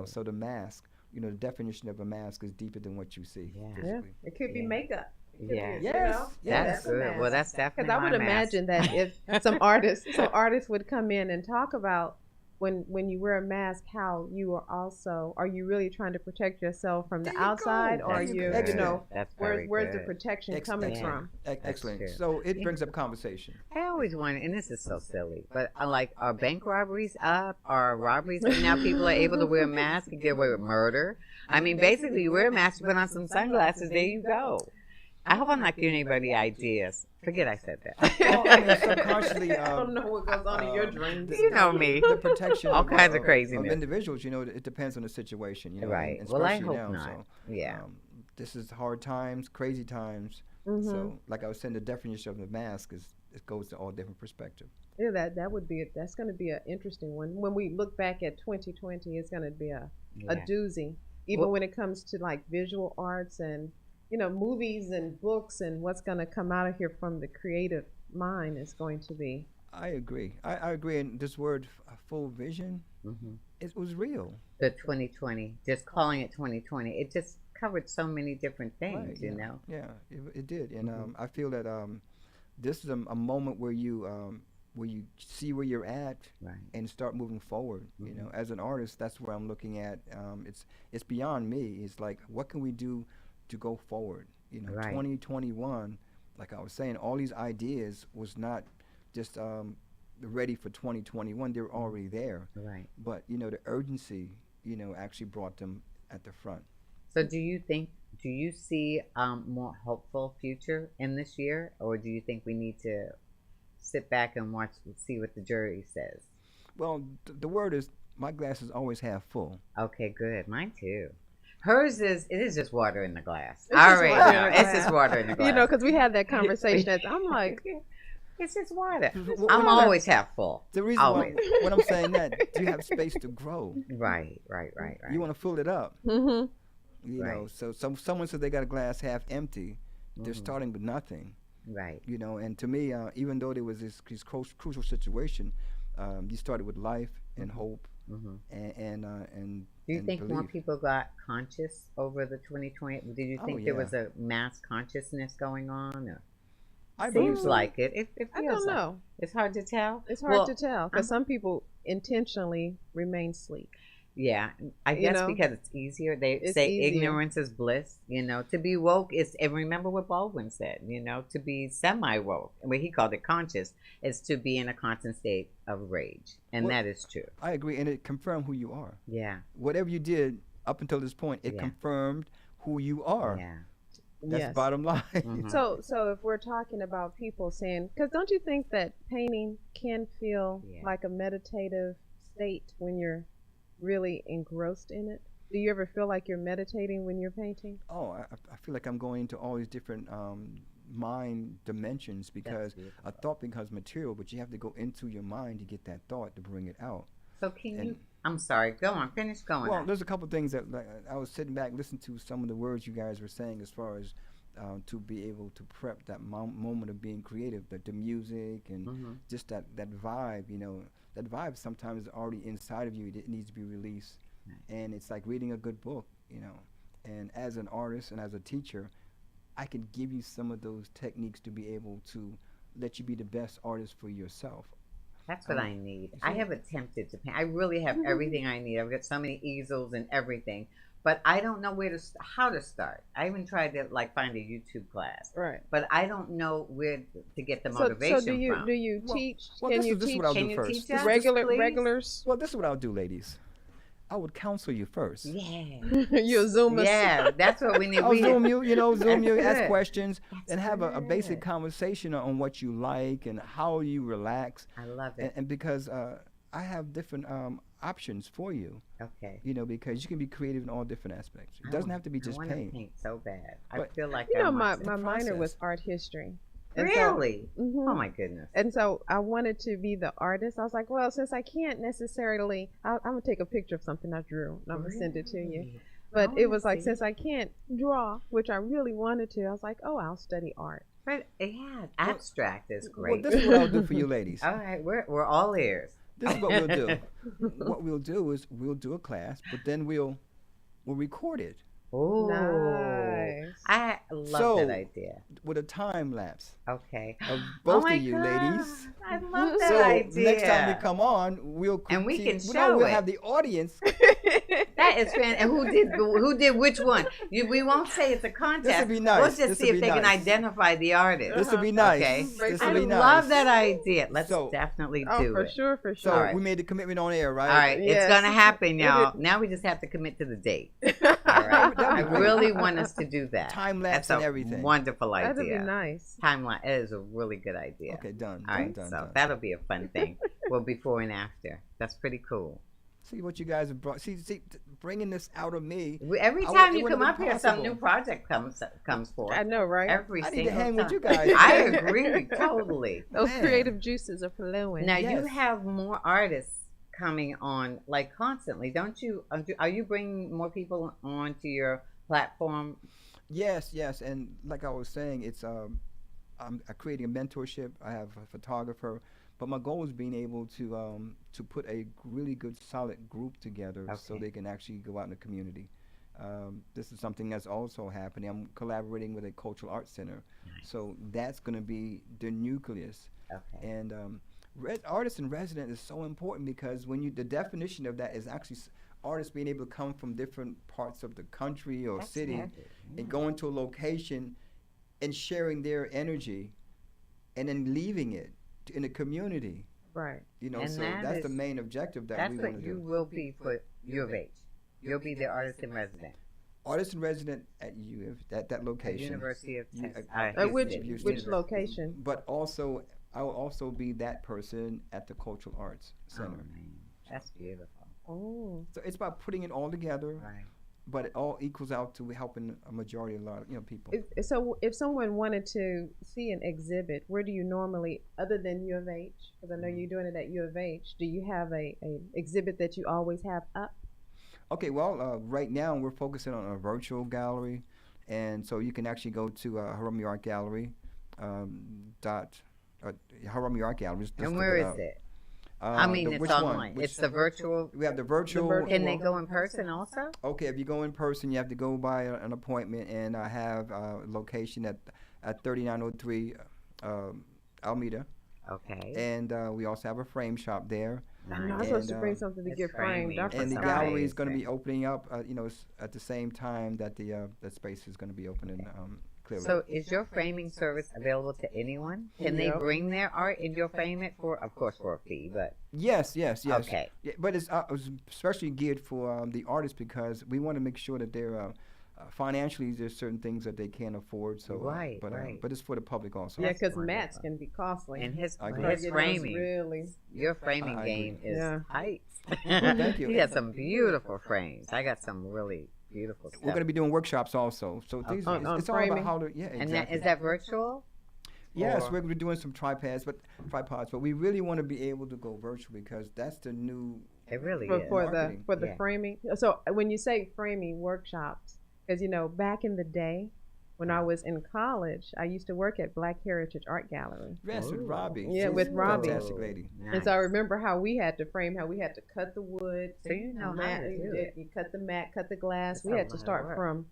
So the mask, the definition of a mask is deeper than what you see. Yeah. Yeah, physically. it could be Yeah. makeup. It could Yeah. be, Yes, That's a good. mask. Well, that's definitely Because I would my mask. imagine that if some artists would come in and talk about when you wear a mask, how you are you really trying to protect yourself from the There you outside, go. or are That's you, good. you know, That's very where's the good. protection coming Yeah. from? Excellent. true. So it brings up conversation. I always wonder, and this is so silly, but I like, are bank robberies up? Are robberies now people are able to wear a mask and get away with murder? I mean, basically, you wear a mask, you put on some sunglasses, there you go. I hope I'm not giving anybody ideas. Forget I said that. Well, I mean, subconsciously, I don't know what goes on in your dreams. You know me. The protection All kinds of of craziness. individuals, it depends on the situation, Right. and Well, I especially hope now. not. So, Yeah. this is hard times, crazy times. So, like I was saying, the definition of the mask it goes to all different perspectives. Yeah, that's going to be an interesting one. When we look back at 2020, it's going to be a Yeah. doozy. Even Well- when it comes to like visual arts and movies and books and what's going to come out of here from the creative mind is going to be. I agree. I agree. And this word, full vision, it was real. The 2020, just calling it 2020, it just covered so many different things, Right, you yeah. know? Yeah, it did. And I feel that this is a moment where you see where you're at Right. and start moving forward. As an artist, that's where I'm looking at. It's beyond me. It's like, what can we do to go forward? Right. 2021, like I was saying, all these ideas was not just ready for 2021. They were already there. Right. But the urgency, actually brought them at the front. So do you see more hopeful future in this year, or do you think we need to sit back and watch, see what the jury says? Well, the word is, my glass is always half full. Okay, good. Mine too. Hers it is just water in the glass. It's All just right, water in now. the It's glass. just water in the glass. Because we had that conversation. I'm like, it's just water. Well, I'm well, always half full. The reason Always. why, when I'm saying that, you have space to grow. Right. You want to fill it up. mm-hmm. You Right. know, so someone said they got a glass half empty. They're starting with nothing. Right. And to me, even though there was this crucial situation, you started with life and hope and Do you think more believe. people got conscious over the 2020? Did you Oh think there yeah, was a mass consciousness going on? Or? I believe Seems so. like it. It I feels don't like know. it's hard to tell. It's hard to Well, tell because I'm some people intentionally remain asleep. Yeah, I You guess know, because it's easier. They it's say easier. ignorance is bliss. To be woke is, and remember what Baldwin said, to be semi woke, what he called it conscious, is to be in a constant state of rage. And Well, that is true. I agree, and it confirmed who you are. Yeah, Whatever you did up until this point, it yeah, confirmed who you are. yeah. That's Yes. bottom line. Hmm. So if we're talking about people saying, because don't you think that painting can feel Yeah. like a meditative state when you're really engrossed in it? Do you ever feel like you're meditating when you're painting? Oh, I feel like I'm going into all these different mind dimensions That's because a beautiful. thought becomes material, but you have to go into your mind to get that thought to bring it out. So can you, And I'm sorry, go on, finish going well, on. there's a couple things that like, I was sitting back listening to some of the words you guys were saying as far as to be able to prep that moment of being creative, the music and Hmm. just that vibe. That vibe sometimes is already inside of you. It needs to be released, Right. and it's like reading a good book. And as an artist and as a teacher, I could give you some of those techniques to be able to let you be the best artist for yourself. That's what Um, I need. I see, have attempted to paint. I really have everything I need. I've got so many easels and everything, but I don't know how to start. I even tried to like find a YouTube class, Right. but I don't know where to get the So do motivation you from. well, teach? well, Can this you is teach what I'll Can do you first. teach This, us, this, please? regulars? well, this is what I'll do, ladies. I would counsel you first. Yeah, You Zoom us. yeah, that's what we need. I'll Zoom you, Zoom That's you, ask good. questions, That's and have a basic good. conversation on what you like and how you relax. I love And, it. and because I have different options for you, Okay. because you can be creative in all different aspects. It I doesn't want, have to be I just want to paint. paint so bad. I But feel like You I know, want my to. minor was process. art history. Really? Oh Hmm. my goodness. And so I wanted to be the artist. I was like, well, since I can't necessarily, I'm gonna take a picture of something I drew and I'm gonna send it to you. Really? But I it wanna was like, see. since I can't draw, which I really wanted to, I was like, oh, I'll study art. But yeah, abstract is Well, great. this is what I'll do for you, ladies. All right, we're all ears. This is what we'll do. What we'll do is we'll do a class, but then we'll record it. Oh, Nice. I love So that idea. with a time lapse Okay. of Oh both my of you God, ladies. I love that So idea. next time we come on, we'll And we critique- can well, no, show we'll it. have the audience. That is fantastic. And who did which one? We won't say it's a contest. be nice. We'll just This'll see if be they can nice. identify the artist. This will be nice. Okay. This I will be nice. love that idea. Let's So- definitely Oh, do for it. sure, for So sure. All right. we made the commitment on air, right? All right, Yes. it's gonna happen, It y'all. is. Now we just have to commit to the date. All That'd right. be I great. really want us to do that. Time lapse That's and a everything. wonderful idea. That'd be nice. Timeline. It is a really good idea. Okay, done. All done, right, done, so done. that'll be a fun thing. Well, before and after. That's pretty cool. See what you guys have brought. See, bringing this out of me. Every I time it you wouldn't come have up been here, some possible. new project comes forth. I know, right? Every I need single to hang time. with you guys. I agree totally. Those Man. creative juices are flowing. Now you Yes. have more artists coming on like constantly, don't you? Are you bringing more people onto your platform? Yes, and like I was saying, it's I'm creating a mentorship. I have a photographer, but my goal is being able to put a really good, solid group together so Okay. they can actually go out in the community. This is something that's also happening. I'm collaborating with a cultural arts center, so that's going to be the nucleus. Okay. And artist in resident is so important because the definition of that is actually artists being able to come from different parts of the country or That's city heavy. and going to a location and sharing their energy and then leaving it in the community. Right. And So that that's the is- main objective that That's we what want to you do. will be for U of H. You'll be the artist in resident Artist in resident at UF, at that at location. University of You- Texas. At which Houston. location? But also, I will also be that person at the Cultural Arts Oh, Center. man. That's beautiful. Oh. So it's about putting it all together, Right. but it all equals out to helping a majority, a lot of people. So if someone wanted to see an exhibit, where do you normally, other than U of H, because I know you're doing it at U of H, do you have a exhibit that you always have up? Okay, well, right now we're focusing on a virtual gallery, and so you can actually go to Harumi Art Gallery. Harumi Art Gallery. Just And look where it is up. it? I mean, it's which online. one? It's the virtual. We have the virtual. Can they go in person also? Okay, if you go in person, you have to go by an appointment, and I have a location at 3903 Alameda. Okay. And we also have a frame shop there. I know I'm supposed to bring something to get framed. And the gallery is going to be opening up, at the same time that the space is going to be opening. Clearly. So, is your framing service available to anyone? Can they bring their art and you'll frame it for, of course, for a fee? But yes. Okay. Yeah, but it's especially geared for the artists because we want to make sure that they're. Financially, there's certain things that they can't afford. So, but it's for the public also. Yeah, because mats can be costly. And his framing, your framing game is tight. Thank you. You got some beautiful frames. I got some really beautiful stuff. We're going to be doing workshops also. So these, it's all about how to, exactly. And is that virtual? Yes, we're doing some tripods, but we really want to be able to go virtual because that's the new. It really is for the framing. So when you say framing workshops. Because, back in the day, when I was in college, I used to work at Black Heritage Art Gallery. Yes, with Robbie. Yeah, with Robbie. Fantastic lady. Nice. And so I remember how we had to frame, how we had to cut the wood. So you know how to do it. You cut the mat, cut the glass. That's we had to start from.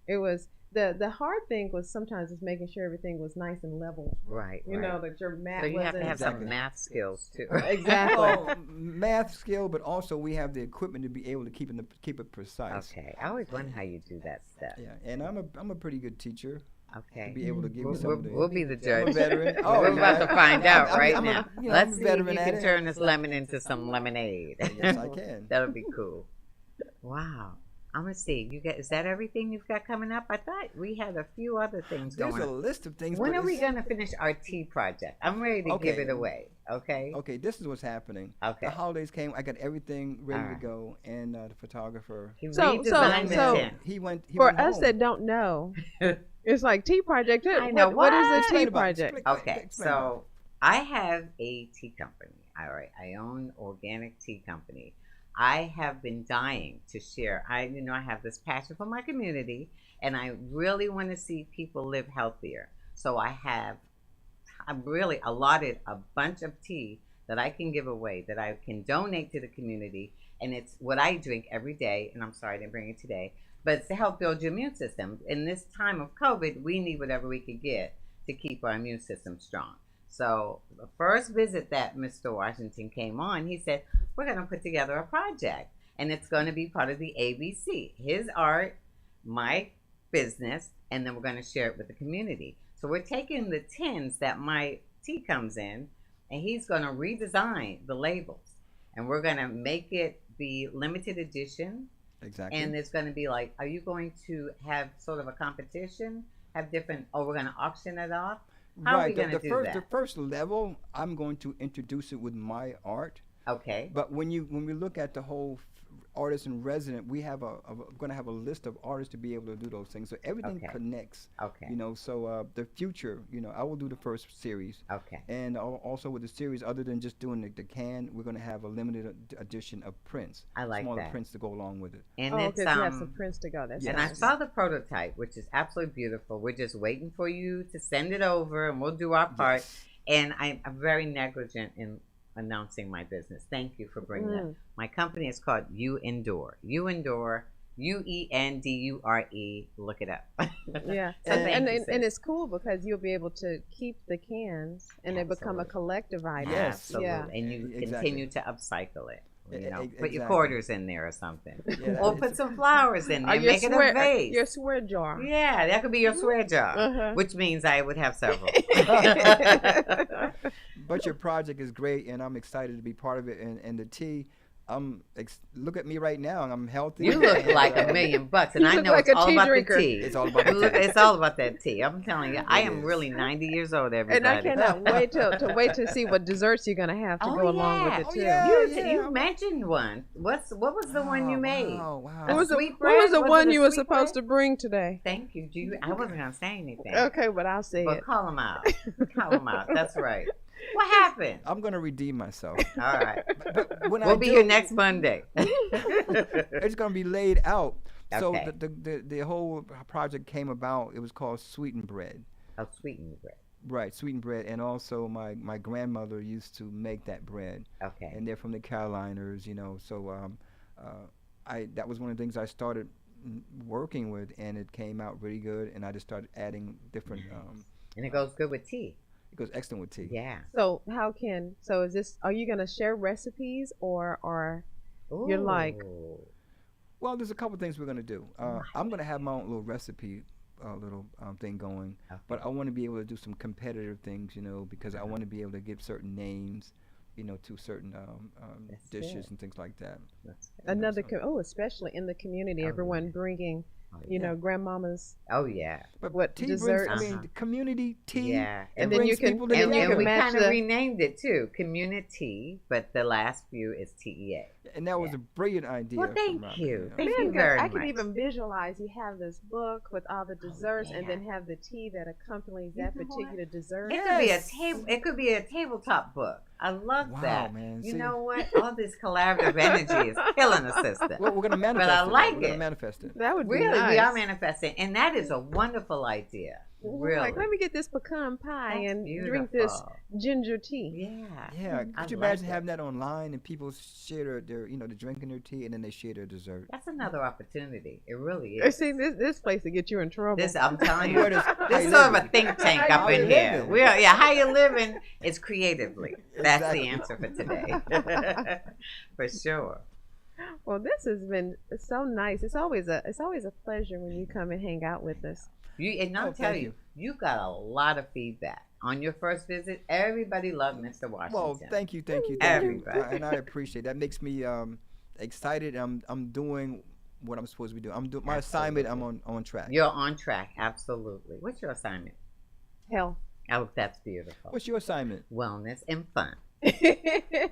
It was the hard thing was sometimes just making sure everything was nice and level. Right. You know that your mat. So you have to have some math skills too. Exactly. Well, math skill, but also we have the equipment to be able to keep it precise. Okay. I always wonder how you do that stuff. Yeah, and I'm a pretty good teacher. Okay. To be able to give you some. We'll be the judge. I'm a veteran. We're about to find out I'm now. Let's see if you can turn this lemon into some lemonade. Yes, I can. That'll be cool. Wow. I'm gonna see. Is that everything you've got coming up? I thought we had a few other things going. There's a list of things. When are we gonna finish our tea project? I'm ready to give it away. Okay. Okay. This is what's happening. Okay. The holidays came. I got everything ready to go, and the photographer. He redesigned the tent. He went for home. us that don't know, it's like tea project. I know what is a tea project? Okay. So I have a tea company. All right. I own organic tea company. I have been dying to share. I have this passion for my community, and I really want to see people live healthier. So I've really allotted a bunch of tea that I can give away, that I can donate to the community, and it's what I drink every day. And I'm sorry I didn't bring it today, but it's to help build your immune system. In this time of COVID, we need whatever we can get to keep our immune system strong. So the first visit that Mr. Washington came on, he said, we're going to put together a project, and it's going to be part of the ABC, his art, my business, and then we're going to share it with the community. So we're taking the tins that my tea comes in, and he's going to redesign the labels, and we're going to make it be limited edition. Exactly. And it's going to be like, are you going to have sort of a competition, have different, we're going to auction it off? How are we going to do that? The first level, I'm going to introduce it with my art. Okay. But when we look at the whole artist in resident, we have going to have a list of artists to be able to do those things. So everything connects. Okay. So the future, I will do the first series. Okay. And also with the series, other than just doing the can, we're going to have a limited edition of prints. I like smaller that. prints to go along with it. And it's you have some prints to go. That's and I saw the prototype, which is absolutely beautiful. We're just waiting for you to send it over, and we'll do our part. Yes. And I'm very negligent in announcing my business. Thank you for bringing that. My company is called You Endure. You Endure. UENDURE. Look it up. Yeah, and it's cool because you'll be able to keep the cans and they become a collective item. Yes, absolutely. Yeah. And you continue to upcycle it. Exactly. Put your quarters in there or something. Yeah, or put some flowers in there. Make it a vase. Your swear jar. Yeah, that could be your swear jar, which means I would have several. But your project is great, and I'm excited to be part of it. And the tea, look at me right now, and I'm healthy. You look like $1 million, and I know like it's all about drinker. the tea. It's all about the tea. It's all about that tea. I'm telling you, I am really 90 years old, everybody. And I cannot wait to see what desserts you're gonna have to go along with it too. You mentioned one. What was the one you made? Wow. What was the one you were supposed to bring today? Thank you. I wasn't gonna say anything. Okay, but I'll say it. Call them out. Call them out. That's right. What happened? I'm going to redeem myself. All right. But we'll be here next Monday. It's going to be laid out. Okay. So the whole project came about, it was called Sweetened Bread. Oh, Sweetened Bread. Right, sweetened bread, and also my grandmother used to make that bread. Okay. And they're from the Carolinas, So I that was one of the things I started working with, and it came out really good. And I just started adding different. And it goes good with tea. It goes excellent with tea. Yeah. So is this? Are you gonna share recipes or you're like? Well, there's a couple things we're gonna do. I'm gonna have my own little recipe, little thing going, but I want to be able to do some competitive things, because I want to be able to give certain names, to certain dishes and things like that. Especially in the community, everyone bringing, grandmama's. Oh yeah. But what tea desserts? brings, the community tea. Yeah. And then you can, people and together. And we match kind of the- renamed it too, Community, but the last few is TEA. And that was a brilliant idea. Well, from thank Robert, you. yeah. Thank you very I much. can even visualize you have this book with all the desserts, and yeah. then have the tea that accompanies You that know what? particular dessert. It could be a table. It could be a tabletop book. I love Wow, that. man. You See? know what? All this collaborative energy is killing the system. Well, we're gonna manifest I it. like We're gonna it. manifest it. That would be Really, nice. we are manifesting, and that is a wonderful idea. Really, Like, let me get this pecan pie That's and drink this beautiful. ginger tea. Yeah. Yeah, I could you like imagine it. having that online and people share they're drinking their tea and then they share their dessert. That's another opportunity. It really You is. see, this place to get you in trouble. This, I'm telling you, Where does- this how is you sort of a living? think tank How up you in here. living? How you living is creatively. That's Exactly. the answer for today, for sure. Well, this has been so nice. It's always a pleasure when you come and hang out with us. And I'll Oh, tell thank you, you got a lot of feedback on your first visit. Everybody loved Mr. Washington. Well, thank you. Everybody. And I appreciate that. Makes me excited. I'm doing what I'm supposed to be doing. I'm doing my assignment. I'm on track. You're on track, absolutely. What's your assignment? Hell. Oh, that's beautiful. What's your assignment? Wellness and fun.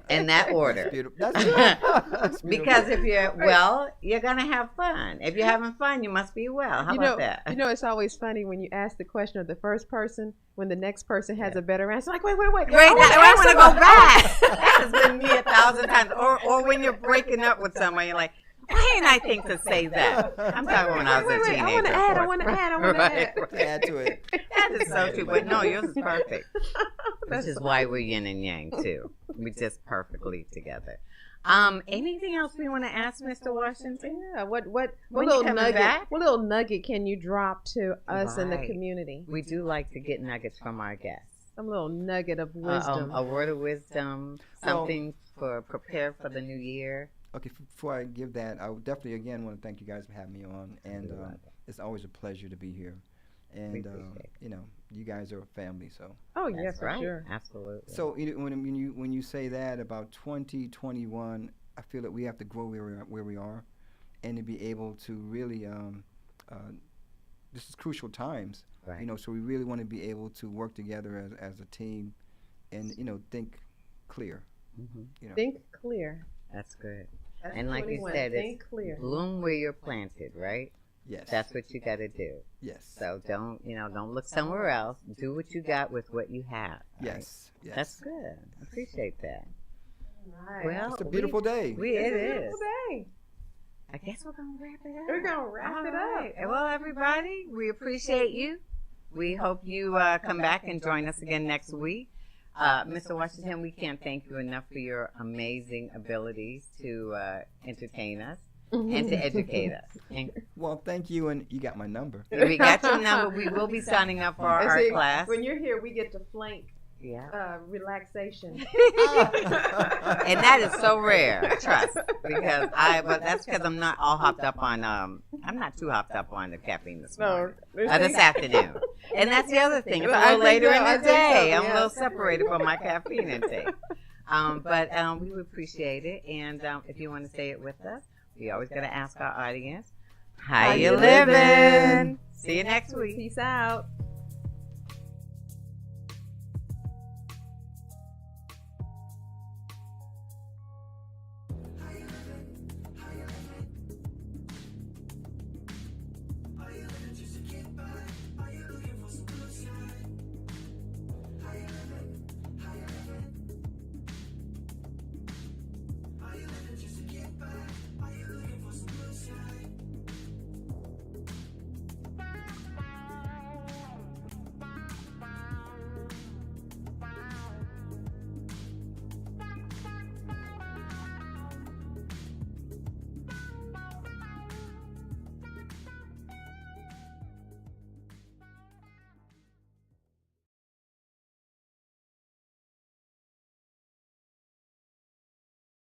In that order. That's beautiful. That's beautiful. Because if you're well, you're gonna have fun. If you're having fun, you must be well. How about that? It's always funny when you ask the question of the first person when the next person has a better answer. Like, wait. I want to go back. That has been me 1,000 times. Or when you're breaking up with someone, you're like, why didn't I think to say that? I'm talking when I was a teenager. I want to add. Right. Add to it. That is so true. But no, yours is perfect. Which is why we're yin and yang too. We're just perfectly together. Anything else we want to ask Mr. Washington? Yeah. What When little you coming nugget? back? What little nugget can you drop to us in the Right. community? We do like to get nuggets from our guests. Some little nugget of wisdom. A word of wisdom, something for prepare for the new year. Okay, before I give that, I would definitely again want to thank you guys for having me on, and You're welcome. it's always a pleasure to be here. We And appreciate it. you guys are a family, so. Oh yeah, That's for right. sure. Absolutely. So when you say that about 2021, I feel that we have to grow where we are, and to be able to really this is crucial times. Right. So we really want to be able to work together as a team, and think clear. Mhm. Think clear. That's good. That's And like you 21. said, think it's clear. bloom where you're planted, right? Yes. That's what you got to do. Yes. So don't look somewhere else. Do what you got with what you have. right? Yes. Yes. That's good. I appreciate that. Right. Well, It's a beautiful day. It It's a is. beautiful day. I guess we're gonna wrap it up. We're gonna wrap it up. Right. Well, everybody, we appreciate you. We hope you come back and join us again next week. Mr. Washington, we can't thank you enough for your amazing abilities to entertain us and to educate us. And Well, thank you, and you got my number. we got your number. We will be signing up for our And art see, class. when you're here, we get to flank Yeah. relaxation. And that is so rare, trust, but that's because I'm not all hopped up on, I'm not too hopped up on the caffeine this morning, this afternoon. And that's the other thing, it's a I little think later so, in I the think so, day, I'm a yeah. little separated from my caffeine intake. But we would appreciate it, and if you want to say it with us, we always got to ask our audience, how you living? See you next week. Peace out.